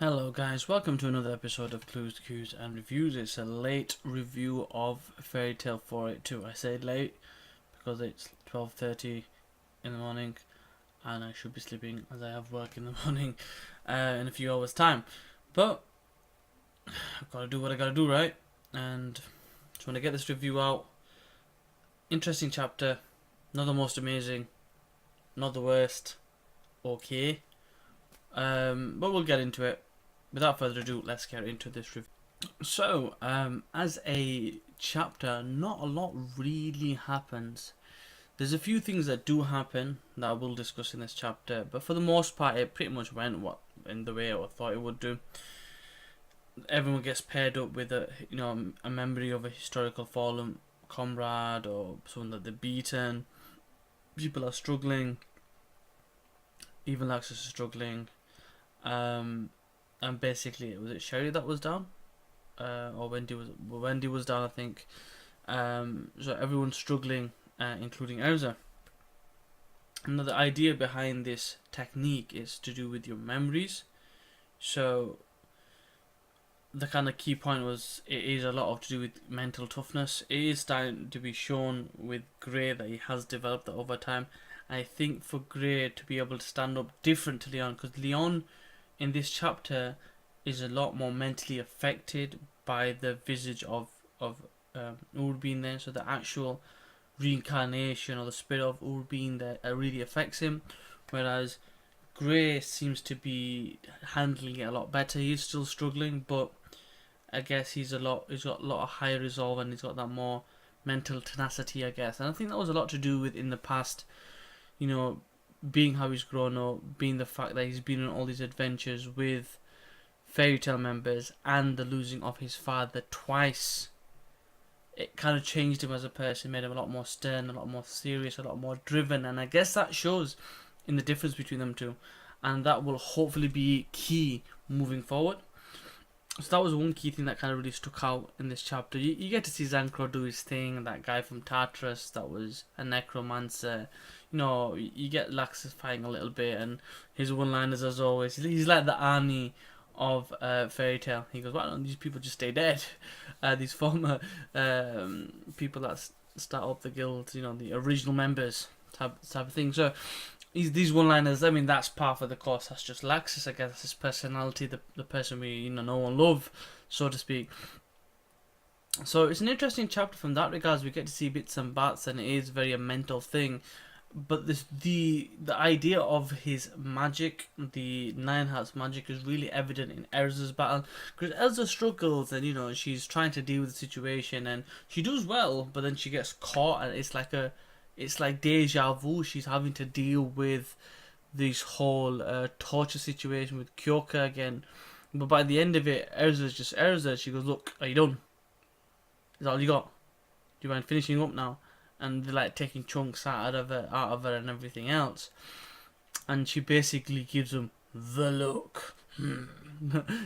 Hello guys, welcome to another episode of Clues, Cues and Reviews. It's a late review of Fairy Tale 482. I say late because it's 12:30 in the morning and I should be sleeping as I have work in the morning in a few hours time. But I've got to do what I got to do, right? And just want to get this review out. Interesting chapter, not the most amazing, not the worst, okay. But we'll get into it. Without further ado, let's get into this review. So, as a chapter, not a lot really happens. There's a few things that do happen that I will discuss in this chapter, but for the most part, it pretty much went in the way I thought it would do. Everyone gets paired up with a memory of a historical fallen comrade or someone that they've beaten. People are struggling. Even Laxus is struggling. And basically, was it Sherry that was down, or Wendy was down, I think. So everyone's struggling, including Erza. And the idea behind this technique is to do with your memories. So the kind of key point was it is a lot to do with mental toughness. It is starting to be shown with Grey that he has developed that over time. I think for Grey to be able to stand up different to Leon, because Leon in this chapter is a lot more mentally affected by the visage of Ur being there. So the actual reincarnation or the spirit of Ur being there really affects him, whereas Grey seems to be handling it a lot better. He's still struggling, but I guess he's got a lot of higher resolve and he's got that more mental tenacity, I guess. And I think that was a lot to do with in the past, being how he's grown up, being the fact that he's been on all these adventures with Fairy Tale members and the losing of his father twice. It kind of changed him as a person, made him a lot more stern, a lot more serious, a lot more driven, and I guess that shows in the difference between them two, and that will hopefully be key moving forward. So that was one key thing that kind of really stuck out in this chapter. You get to see Zancro do his thing, that guy from Tartarus that was a necromancer. You get Laxus fighting a little bit, and his one-liners as always. He's like the Arnie of Fairy Tale. He goes, "Why don't these people just stay dead?" These former people that start up the guild, the original members type of thing. So these one-liners, I mean, that's part of the course. That's just Laxus, I guess. That's his personality, the person we know and love, so to speak. So it's an interesting chapter from that regards. We get to see bits and bats, and it is very a mental thing. But the idea of his magic, the Nine Hearts magic, is really evident in Erza's battle, because Erza struggles and she's trying to deal with the situation and she does well, but then she gets caught and it's like deja vu. She's having to deal with this whole torture situation with Kyoka again. But by the end of it, Erza's just Erza. She goes, "Look, are you done? Is that all you got? Do you mind finishing up now?" And they're like taking chunks out of her and everything else. And she basically gives them the look.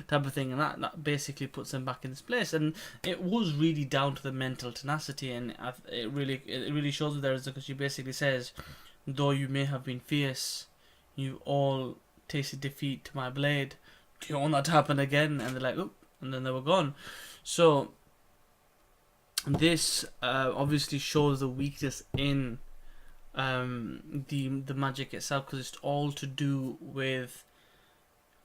Type of thing, and that basically puts them back in this place. And it was really down to the mental tenacity, and it really shows there, because she basically says, "Though you may have been fierce, you all tasted defeat to my blade. Do you want that to happen again?" And they're like, "Oop," and then they were gone. So this obviously shows the weakness in the magic itself, because it's all to do with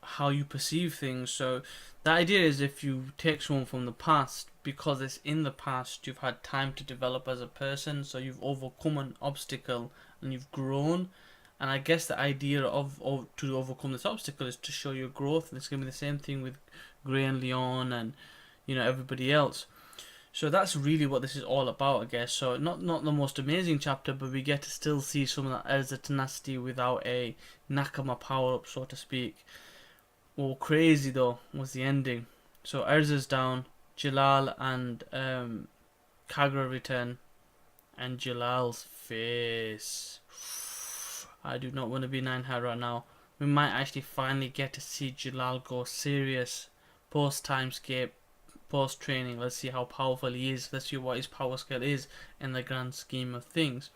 how you perceive things. So the idea is, if you take someone from the past, because it's in the past, you've had time to develop as a person, so you've overcome an obstacle and you've grown. And I guess the idea of to overcome this obstacle is to show your growth, and it's going to be the same thing with Grey and Leon and everybody else. So that's really what this is all about, I guess. So not the most amazing chapter, but we get to still see some of that Erza tenacity without a Nakama power up, so to speak. Oh, crazy though was the ending. So Erza's down, Jellal and Kagura return, and Jellal's face. I do not want to be Nine Heart right now. We might actually finally get to see Jellal go serious post timescape, post training. Let's see how powerful he is. Let's see what his power scale is in the grand scheme of things.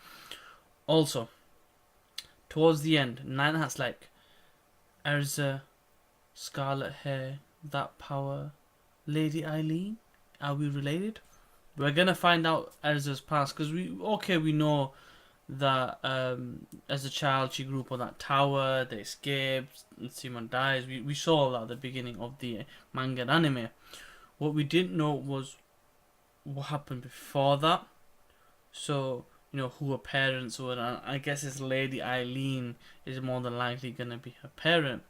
Also, towards the end, Nine Heart's like, "Erza, scarlet hair, that power, Lady Eileen. Are we related? We're gonna find out Erza's past because we know that as a child she grew up on that tower, they escaped, and Simon dies. We saw that at the beginning of the manga and anime. What we didn't know was what happened before that. So, who her parents were, and I guess it's Lady Eileen is more than likely gonna be her parent.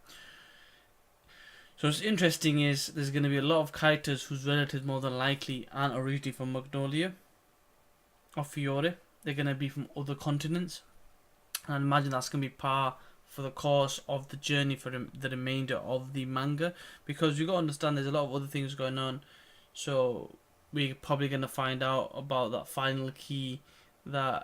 So what's interesting is there's gonna be a lot of characters whose relatives more than likely aren't originally from Magnolia or Fiore. They're gonna be from other continents. And I imagine that's going to be par for the course of the journey for the remainder of the manga. Because you got to understand there's a lot of other things going on. So we're probably going to find out about that final key, that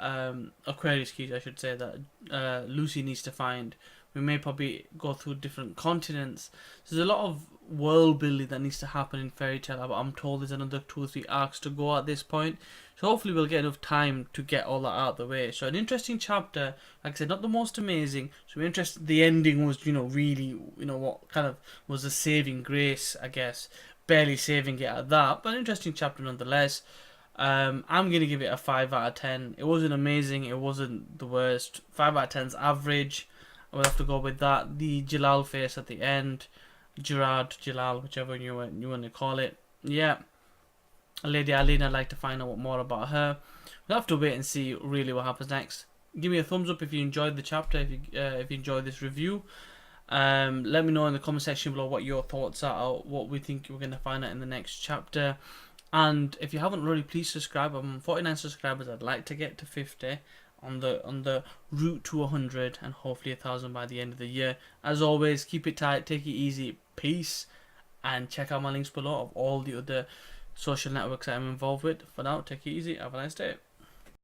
Aquarius key, I should say, that Lucy needs to find. We may probably go through different continents. So there's a lot of world building that needs to happen in Fairy Tail. But I'm told there's another 2 or 3 arcs to go at this point. So hopefully we'll get enough time to get all that out of the way. So an interesting chapter, like I said, not the most amazing. So we're interested. The ending was, really, what kind of was a saving grace, I guess. Barely saving it at that, but an interesting chapter nonetheless. I'm going to give it a 5 out of 10. It wasn't amazing. It wasn't the worst. 5 out of 10 is average. I would have to go with that. The Jellal face at the end. Jellal, whichever you want to call it. Yeah. Lady Eileen, I'd like to find out more about her. We'll have to wait and see really what happens next. Give me a thumbs up if you enjoyed the chapter, if you enjoyed this review. Let me know in the comment section below what your thoughts are, what we think we're going to find out in the next chapter. And if you haven't already, please subscribe. I'm on 49 subscribers. I'd like to get to 50 on the route to 100 and hopefully 1,000 by the end of the year. As always, keep it tight, take it easy, peace, and check out my links below of all the other social networks I'm involved with. For now, take it easy. Have a nice day.